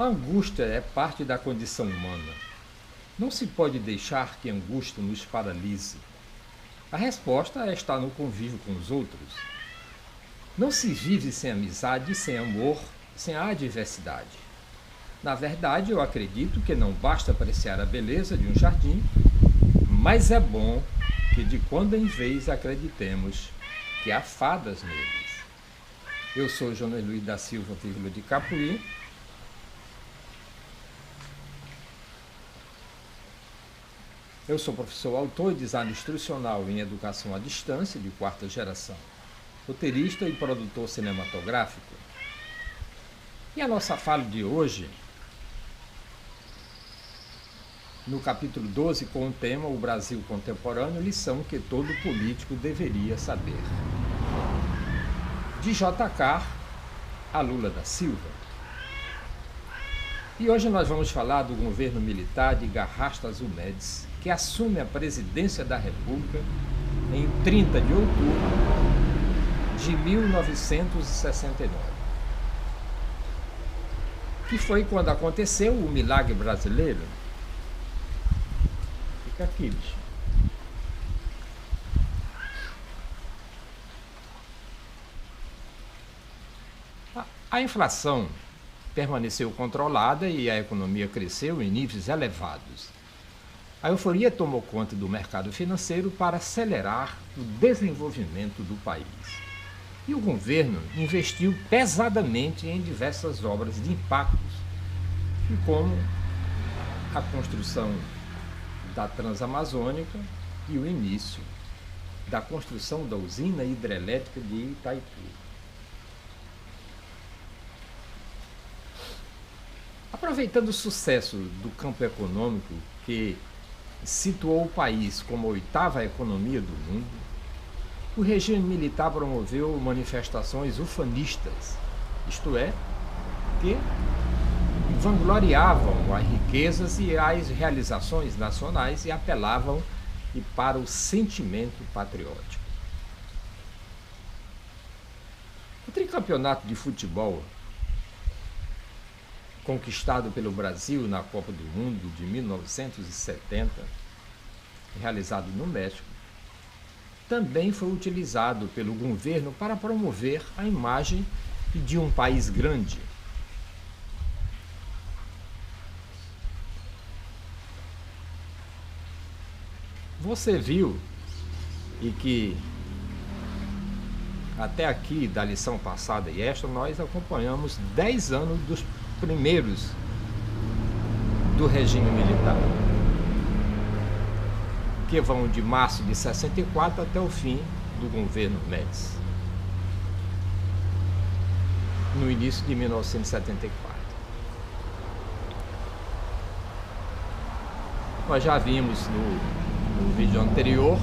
A angústia é parte da condição humana. Não se pode deixar que a angústia nos paralise. A resposta está no convívio com os outros. Não se vive sem amizade, sem amor, sem a adversidade. Na verdade, eu acredito que não basta apreciar a beleza de um jardim, mas é bom que de quando em vez acreditemos que há fadas neles. Eu sou Jonas Luiz da Silva, de Capuí. Eu sou professor, autor e designer instrucional em educação à distância de quarta geração, roteirista e produtor cinematográfico. E a nossa fala de hoje, no capítulo 12, com o tema O Brasil Contemporâneo, lição que todo político deveria saber. De J.K. a Lula da Silva. E hoje nós vamos falar do governo militar de Garrastazu Médici, que assume a presidência da República em 30 de outubro de 1969. Que foi quando aconteceu o milagre brasileiro. Fica aqui, bicho. A inflação permaneceu controlada e a economia cresceu em níveis elevados. A euforia tomou conta do mercado financeiro para acelerar o desenvolvimento do país. E o governo investiu pesadamente em diversas obras de impactos, como a construção da Transamazônica e o início da construção da usina hidrelétrica de Itaipu. Aproveitando o sucesso do campo econômico, que situou o país como a oitava economia do mundo, o regime militar promoveu manifestações ufanistas, isto é, que vangloriavam as riquezas e as realizações nacionais e apelavam para o sentimento patriótico. O tricampeonato de futebol conquistado pelo Brasil na Copa do Mundo de 1970, realizado no México, também foi utilizado pelo governo para promover a imagem de um país grande. Você viu e que até aqui da lição passada e esta nós acompanhamos 10 anos dos primeiros do regime militar, que vão de março de 64 até o fim do governo Médici, no início de 1974. Nós já vimos no vídeo anterior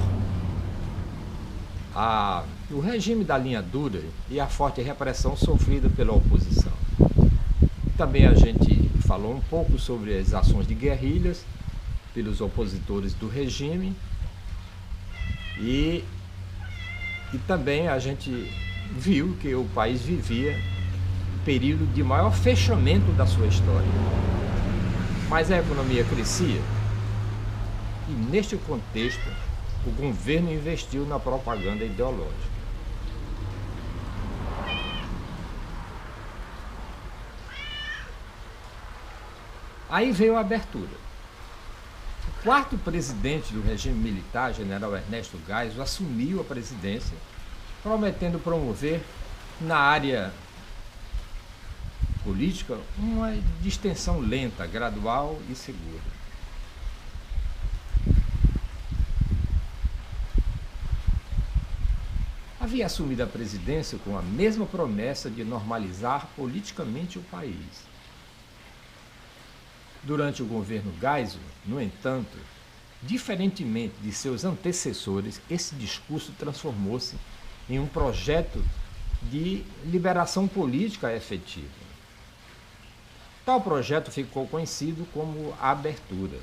o regime da linha dura e a forte repressão sofrida pela oposição. Também a gente falou um pouco sobre as ações de guerrilhas pelos opositores do regime e também a gente viu que o país vivia um período de maior fechamento da sua história. Mas a economia crescia e, neste contexto, o governo investiu na propaganda ideológica. Aí veio a abertura. O quarto presidente do regime militar, general Ernesto Geisel, assumiu a presidência, prometendo promover na área política uma distensão lenta, gradual e segura. Havia assumido a presidência com a mesma promessa de normalizar politicamente o país. Durante o governo Geisel, no entanto, diferentemente de seus antecessores, esse discurso transformou-se em um projeto de liberação política efetiva. Tal projeto ficou conhecido como a Abertura.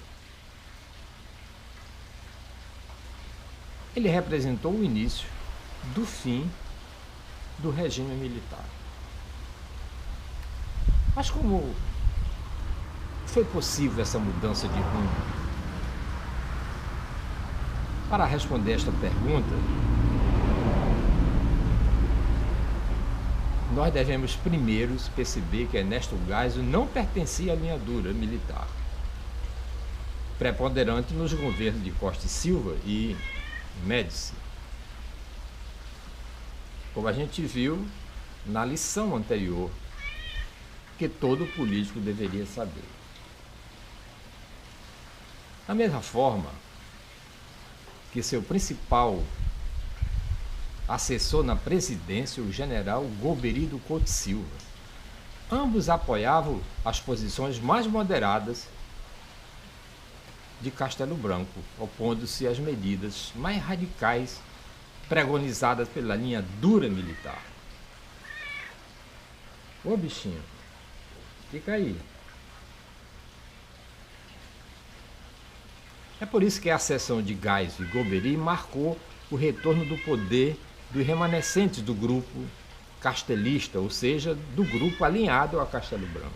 Ele representou o início do fim do regime militar. Mas como foi possível essa mudança de rumo? Para responder esta pergunta, nós devemos primeiro perceber que Ernesto Geisel não pertencia à linha dura militar, preponderante nos governos de Costa e Silva e Médici, como a gente viu na lição anterior, que todo político deveria saber. Da mesma forma que seu principal assessor na presidência, o general Goberido Couto Silva, ambos apoiavam as posições mais moderadas de Castelo Branco, opondo-se às medidas mais radicais pregonizadas pela linha dura militar. Ô bichinho, fica aí. É por isso que a seção de Geisel e Goberi marcou o retorno do poder dos remanescentes do grupo castelista, ou seja, do grupo alinhado a Castelo Branco.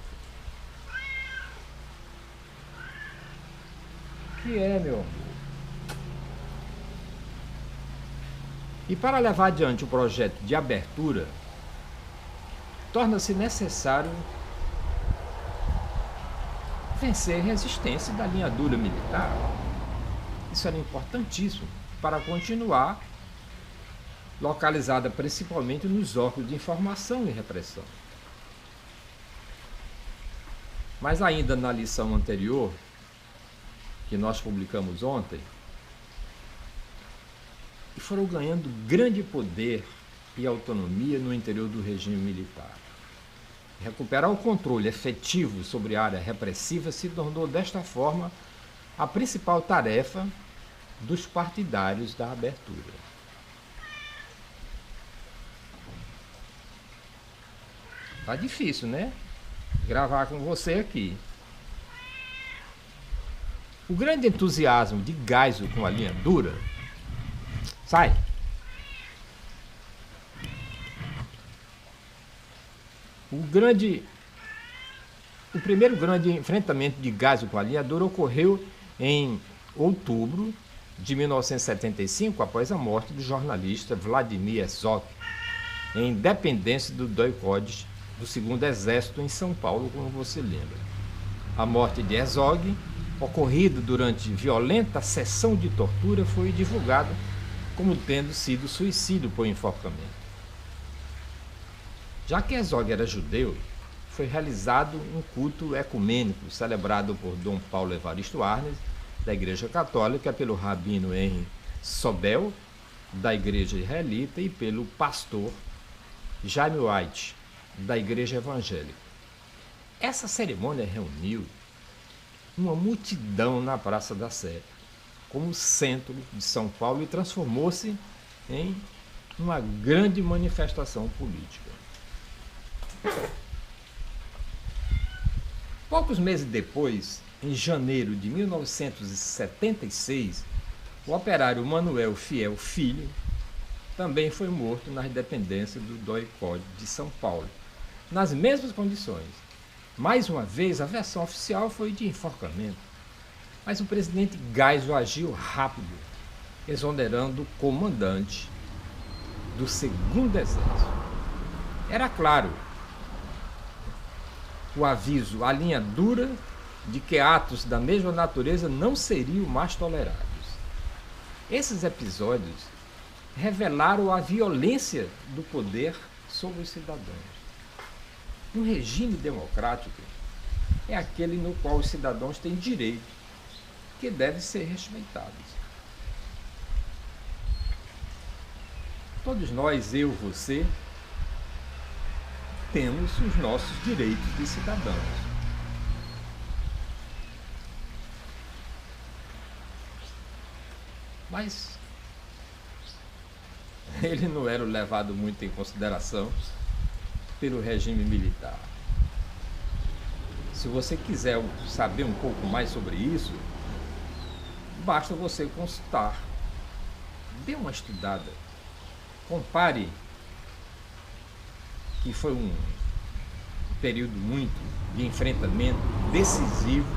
Que é, meu amor? E para levar adiante o projeto de abertura, torna-se necessário vencer a resistência da linha dura militar. Isso era importantíssimo para continuar localizada principalmente nos órgãos de informação e repressão. Mas ainda na lição anterior, que nós publicamos ontem, e foram ganhando grande poder e autonomia no interior do regime militar. Recuperar o controle efetivo sobre a área repressiva se tornou, desta forma, a principal tarefa dos partidários da abertura. Tá difícil, né? Gravar com você aqui. O grande entusiasmo de Geisel com a linha dura... Sai! O primeiro grande enfrentamento de Geisel com a linha dura ocorreu em outubro de 1975, após a morte do jornalista Vladimir Herzog, em dependência do DOI-CODES do 2º Exército em São Paulo, como você lembra. A morte de Herzog, ocorrida durante violenta sessão de tortura, foi divulgada como tendo sido suicídio por enforcamento. Já que Herzog era judeu, foi realizado um culto ecumênico celebrado por Dom Paulo Evaristo Arnes, da Igreja Católica, pelo rabino Henry Sobel, da Igreja Israelita, e pelo pastor Jaime White, da Igreja Evangélica. Essa cerimônia reuniu uma multidão na Praça da Sé, como centro de São Paulo, e transformou-se em uma grande manifestação política. Poucos meses depois, em janeiro de 1976, o operário Manuel Fiel Filho também foi morto nas dependências do DOI-CODE de São Paulo, nas mesmas condições. Mais uma vez, a versão oficial foi de enforcamento, mas o presidente Geisel agiu rápido, exonerando o comandante do 2º Exército. Era claro o aviso, a linha dura, de que atos da mesma natureza não seriam mais tolerados. Esses episódios revelaram a violência do poder sobre os cidadãos. Um regime democrático é aquele no qual os cidadãos têm direito, que devem ser respeitados. Todos nós, eu, você, temos os nossos direitos de cidadãos. Mas ele não era levado muito em consideração pelo regime militar. Se você quiser saber um pouco mais sobre isso, basta você consultar. Dê uma estudada. Compare que foi um período muito de enfrentamento decisivo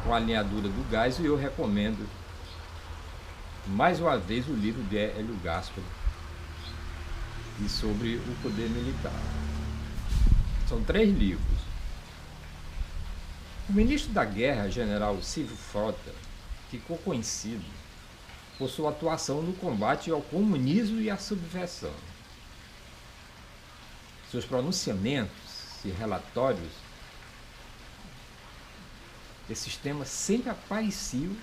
com a alinhadura do gás, e eu recomendo mais uma vez o livro de Hélio Gaspari e sobre o poder militar. São 3 livros. O ministro da Guerra, general Silvio Frota, ficou conhecido por sua atuação no combate ao comunismo e à subversão. Seus pronunciamentos e relatórios desses temas sempre apareciam,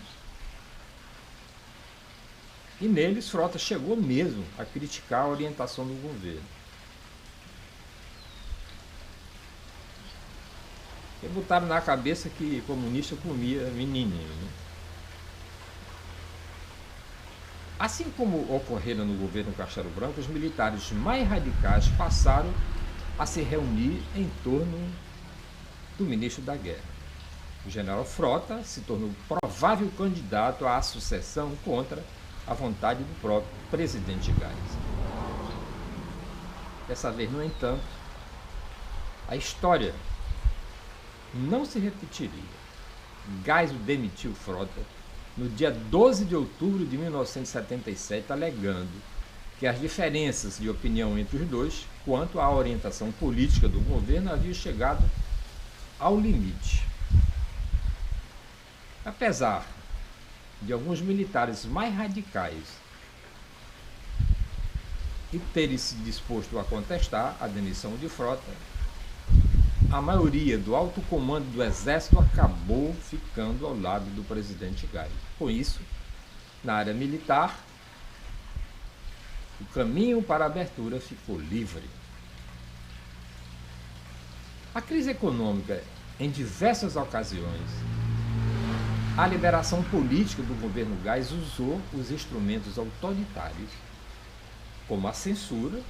e neles Frota chegou mesmo a criticar a orientação do governo. E botaram na cabeça que comunista comia menininho, né? Assim como ocorrera no governo Castelo Branco, os militares mais radicais passaram a se reunir em torno do ministro da Guerra. O general Frota se tornou provável candidato à sucessão contra a vontade do próprio presidente Geisel. Dessa vez, no entanto, a história não se repetiria. Geisel demitiu Frota no dia 12 de outubro de 1977, alegando que as diferenças de opinião entre os dois quanto à orientação política do governo haviam chegado ao limite. Apesar de alguns militares mais radicais e terem se disposto a contestar a demissão de Frota, a maioria do alto comando do Exército acabou ficando ao lado do presidente Geisel. Com isso, na área militar, o caminho para a abertura ficou livre. A crise econômica, em diversas ocasiões, a liberação política do governo Geisel usou os instrumentos autoritários, como a censura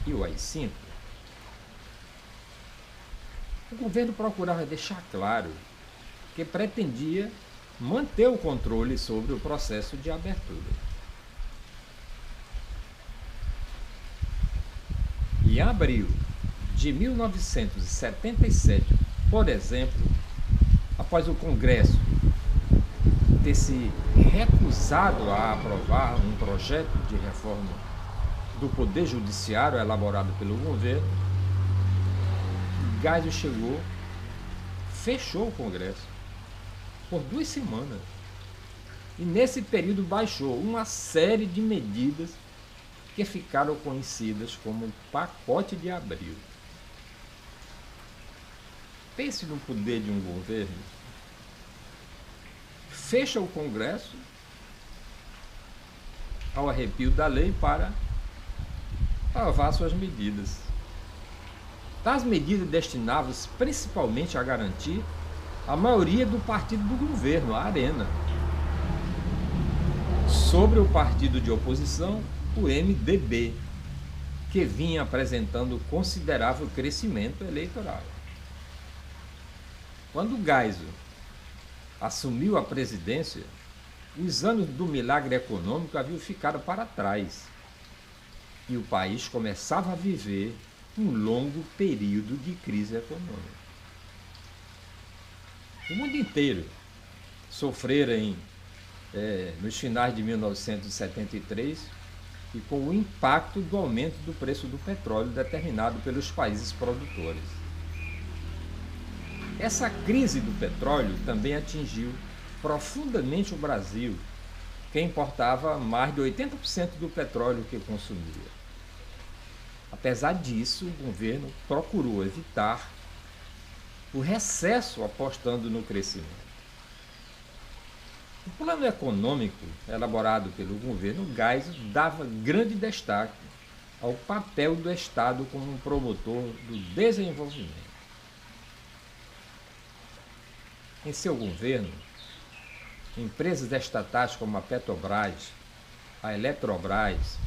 e o AI-5. O governo procurava deixar claro que pretendia manter o controle sobre o processo de abertura. Em abril de 1977, por exemplo, após o Congresso ter se recusado a aprovar um projeto de reforma do Poder Judiciário elaborado pelo governo, Geisel chegou, fechou o Congresso por 2 semanas. E nesse período baixou uma série de medidas que ficaram conhecidas como o Pacote de Abril. Pense no poder de um governo. Fecha o Congresso ao arrepio da lei para aprovar suas medidas. Tais medidas destinavam-se principalmente a garantir a maioria do partido do governo, a Arena, sobre o partido de oposição, o MDB, que vinha apresentando considerável crescimento eleitoral. Quando Geisel assumiu a presidência, os anos do milagre econômico haviam ficado para trás e o país começava a viver um longo período de crise econômica. O mundo inteiro sofrera nos finais de 1973 e com o impacto do aumento do preço do petróleo determinado pelos países produtores. Essa crise do petróleo também atingiu profundamente o Brasil, que importava mais de 80% do petróleo que consumia. Apesar disso, o governo procurou evitar o recesso apostando no crescimento. O plano econômico elaborado pelo governo Geisel dava grande destaque ao papel do Estado como um promotor do desenvolvimento. Em seu governo, empresas estatais como a Petrobras, a Eletrobras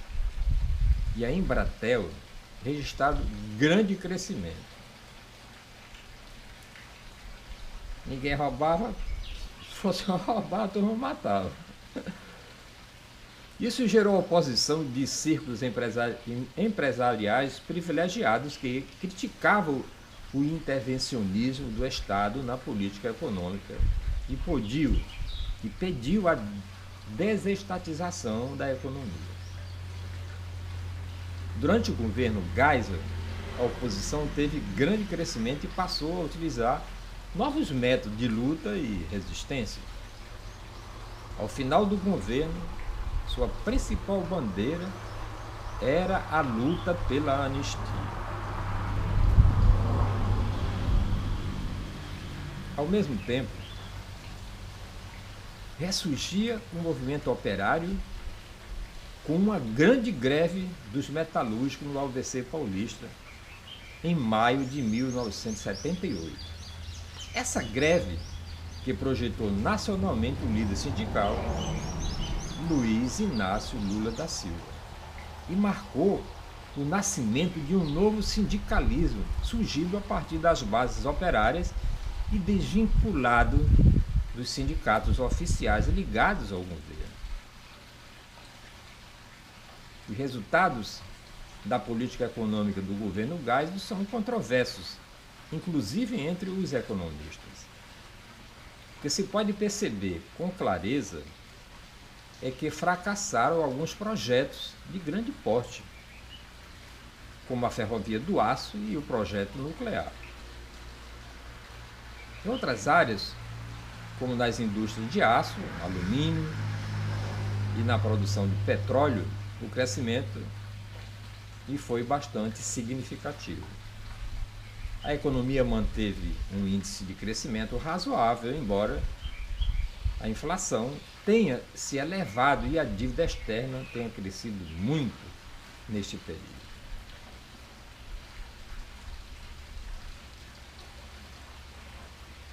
e a Embratel registraram grande crescimento. Ninguém roubava, se fosse roubar, a turma matava. Isso gerou oposição de círculos empresariais privilegiados que criticavam o intervencionismo do Estado na política econômica e pediu a desestatização da economia. Durante o governo Geisel, a oposição teve grande crescimento e passou a utilizar novos métodos de luta e resistência. Ao final do governo, sua principal bandeira era a luta pela anistia. Ao mesmo tempo, ressurgia o movimento operário com uma grande greve dos metalúrgicos no ABC Paulista, em maio de 1978. Essa greve, que projetou nacionalmente o líder sindical, Luiz Inácio Lula da Silva, e marcou o nascimento de um novo sindicalismo, surgido a partir das bases operárias e desvinculado dos sindicatos oficiais ligados ao governo. Os resultados da política econômica do governo Geisel são controversos, inclusive entre os economistas. O que se pode perceber com clareza é que fracassaram alguns projetos de grande porte, como a Ferrovia do Aço e o projeto nuclear. Em outras áreas, como nas indústrias de aço, alumínio e na produção de petróleo, o crescimento foi bastante significativo. A economia manteve um índice de crescimento razoável, embora a inflação tenha se elevado e a dívida externa tenha crescido muito neste período.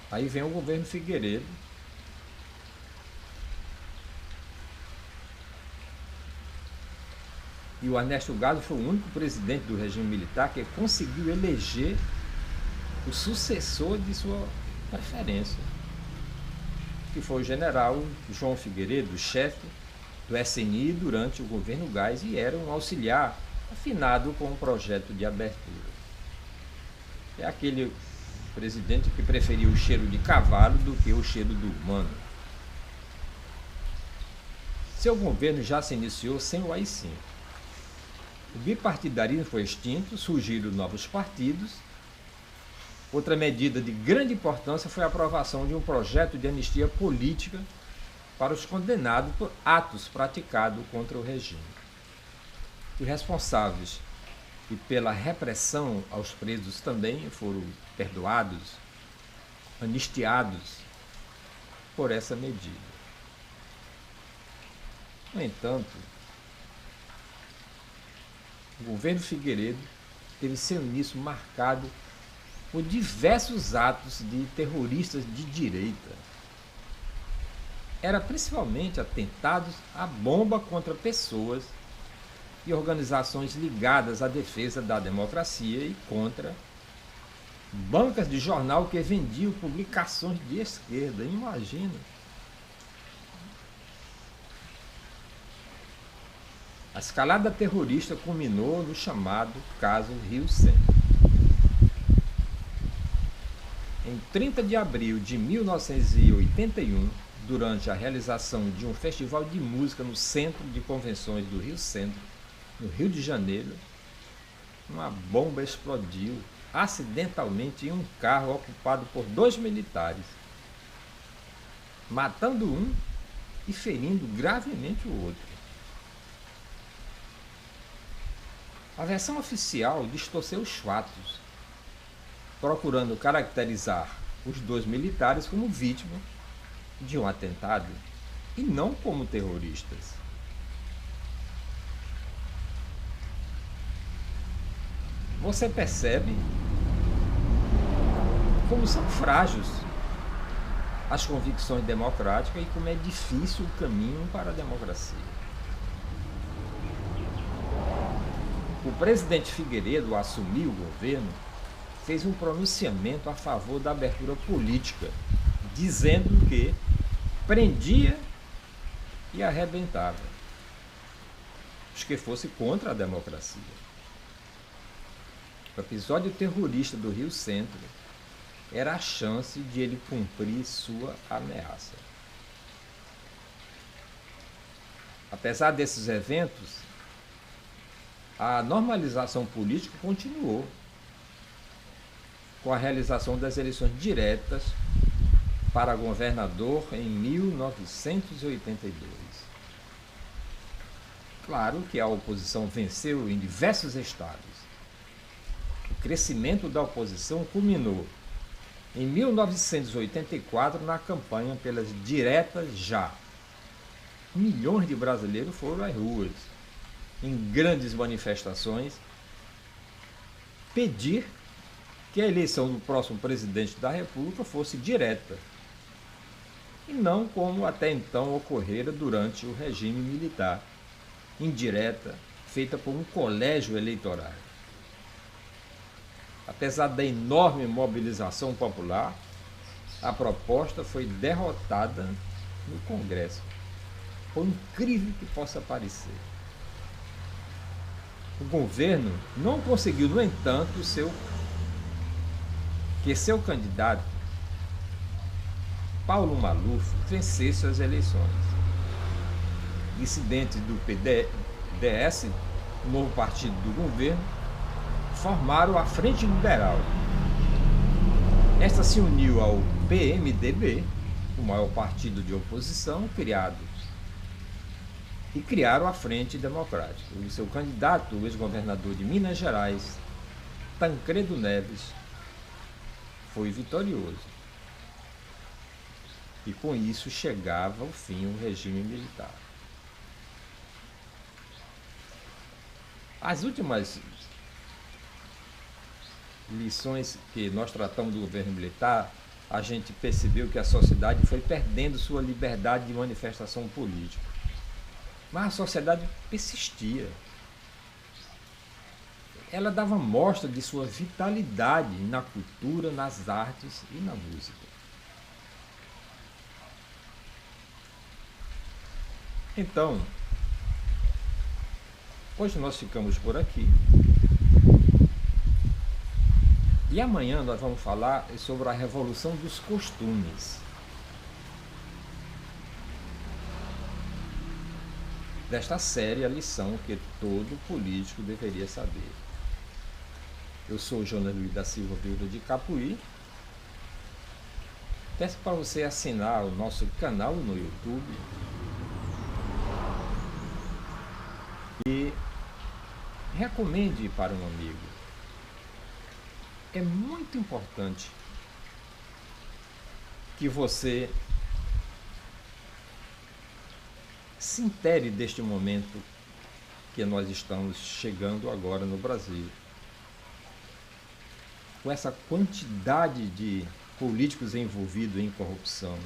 Aí vem o governo Figueiredo, e o Ernesto Geisel foi o único presidente do regime militar que conseguiu eleger o sucessor de sua preferência, que foi o general João Figueiredo, chefe do SNI durante o governo Geisel, e era um auxiliar afinado com o projeto de abertura. É aquele presidente que preferia o cheiro de cavalo do que o cheiro do humano. Seu governo já se iniciou sem o AI-5. O bipartidarismo foi extinto, surgiram novos partidos. Outra medida de grande importância foi a aprovação de um projeto de anistia política para os condenados por atos praticados contra o regime. Os responsáveis e pela repressão aos presos também foram perdoados, anistiados por essa medida. No entanto, o governo Figueiredo teve seu início marcado por diversos atos de terroristas de direita. Era principalmente atentados à bomba contra pessoas e organizações ligadas à defesa da democracia e contra bancas de jornal que vendiam publicações de esquerda. Imagina! A escalada terrorista culminou no chamado caso Rio Centro. Em 30 de abril de 1981, durante a realização de um festival de música no Centro de Convenções do Rio Centro, no Rio de Janeiro, uma bomba explodiu acidentalmente em um carro ocupado por 2 militares, matando um e ferindo gravemente o outro. A versão oficial distorceu os fatos, procurando caracterizar os 2 militares como vítimas de um atentado e não como terroristas. Você percebe como são frágeis as convicções democráticas e como é difícil o caminho para a democracia. O presidente Figueiredo, ao assumir o governo, fez um pronunciamento a favor da abertura política, dizendo que prendia e arrebentava. políticos que fossem contra a democracia. O episódio terrorista do Rio Centro era a chance de ele cumprir sua ameaça. Apesar desses eventos, a normalização política continuou, com a realização das eleições diretas para governador em 1982. Claro que a oposição venceu em diversos estados. O crescimento da oposição culminou em 1984 na campanha pelas diretas já. Milhões de brasileiros foram às ruas, em grandes manifestações, pedir que a eleição do próximo presidente da República fosse direta, e não como até então ocorrera durante o regime militar, indireta, feita por um colégio eleitoral. Apesar da enorme mobilização popular, a proposta foi derrotada no Congresso, por incrível que possa parecer. O governo não conseguiu, no entanto, que seu candidato, Paulo Maluf, vencesse as eleições. Dissidentes do PDS, o novo partido do governo, formaram a Frente Liberal. Esta se uniu ao PMDB, o maior partido de oposição, e criaram a Frente Democrática. O seu candidato, o ex-governador de Minas Gerais, Tancredo Neves, foi vitorioso. E com isso chegava ao fim o regime militar. As últimas lições que nós tratamos do governo militar, a gente percebeu que a sociedade foi perdendo sua liberdade de manifestação política. Mas a sociedade persistia. Ela dava mostra de sua vitalidade na cultura, nas artes e na música. Então, hoje nós ficamos por aqui. E amanhã nós vamos falar sobre a revolução dos costumes. Desta série, a lição que todo político deveria saber. Eu sou Jonas Luiz da Silva Vieira de Capuí. Peço para você assinar o nosso canal no YouTube e recomende para um amigo. É muito importante que você se intere deste momento que nós estamos chegando agora no Brasil. Com essa quantidade de políticos envolvidos em corrupção.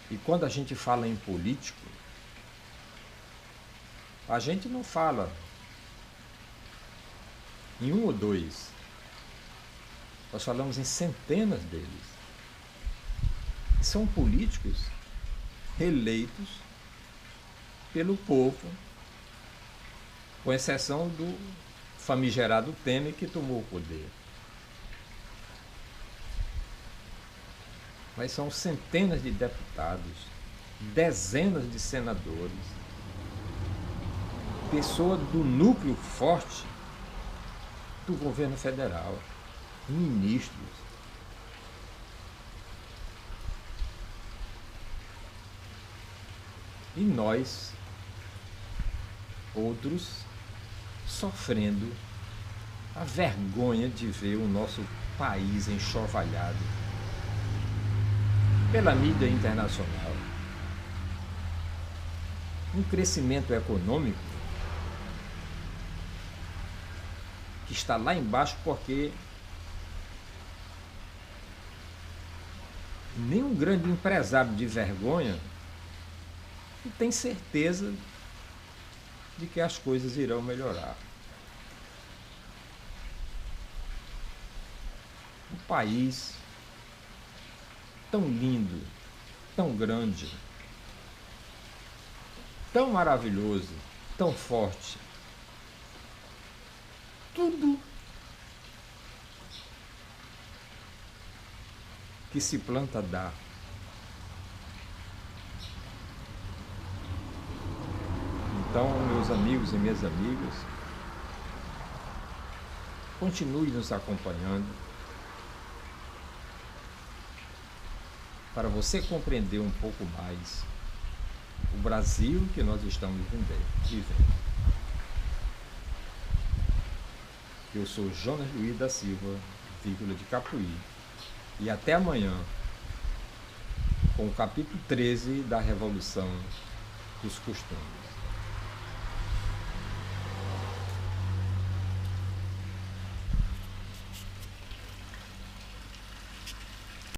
E quando a gente fala em político, a gente não fala em um ou dois. Nós falamos em centenas deles. São políticos eleitos pelo povo, com exceção do famigerado Temer, que tomou o poder. Mas são centenas de deputados, dezenas de senadores, pessoas do núcleo forte do governo federal, ministros. E nós, outros, sofrendo a vergonha de ver o nosso país enxovalhado pela mídia internacional. Um crescimento econômico que está lá embaixo porque nenhum grande empresário de vergonha tem certeza de que as coisas irão melhorar. Um país tão lindo, tão grande, tão maravilhoso, tão forte. Tudo que se planta dá. Então, meus amigos e minhas amigas, continue nos acompanhando para você compreender um pouco mais o Brasil que nós estamos vivendo. Eu sou Jonas Luiz da Silva, vírgula de Capuí, e até amanhã com o capítulo 13 da Revolução dos Costumes.